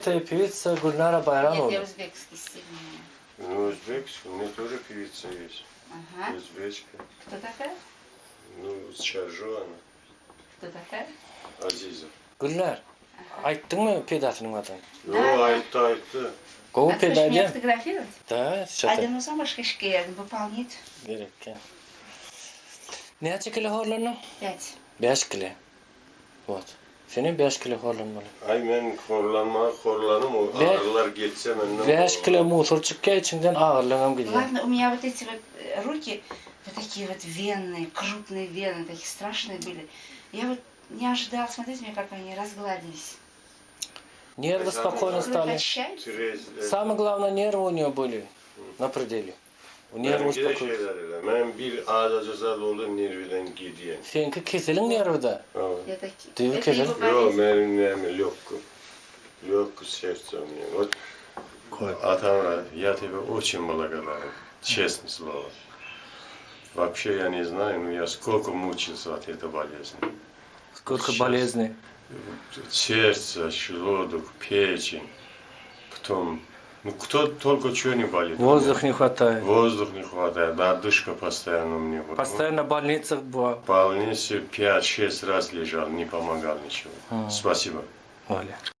Это певица Гульнара Нет, Байрамовна. я узбекский стиль. Ну, узбекский, у меня тоже певица есть. Ага. Узбечка. Кто такая? Ну, Чаржо она. Кто такая? Азиза. Gülnar, ayttın mı pedasının adını? Ну, айтты. Кого А ты хочешь меня педалия? фотографировать? Да, сейчас Айдан olsam başka şikayet выполнить. gerek. Neçe kilo horlanın? 5. 5 kilo. Вот. Senin 5 kilo horlanmalı. Ay ben horlanım o Ve- ağrılar geçse benden. 5 kilo musor çıkka içinden ağırlığım gidiyor. Ладно, у меня вот эти вот руки, вот такие вот венные, крупные вены, такие страшные были. Я вот не ожидала, смотрите, мне как они разгладились. Нервы спокойно стали. Прекращается. Самое главное, нервы у нее были на пределе. У нервы Benimki de успокоились. şeyler öyle. Ben bir ağzacıza dolu nerviden gidiyen. Seninki kesilin nervi de. Я такие. Ты Это выказал? его Yok болезнь. benim nervim легко. Легко сердце у меня. Вот Атамра, я тебе очень благодарен. Честное слово. Вообще я не знаю, но я сколько мучился от этой болезни. Сколько Сейчас. болезней. Сердце, желудок, печень. Потом, ну кто только чего не болит. Воздух не хватает. Воздух не хватает, да, одышка постоянно у меня. Вот. Постоянно в больницах была. В больнице 5-6 раз лежал, не помогал ничего. Спасибо. Оля.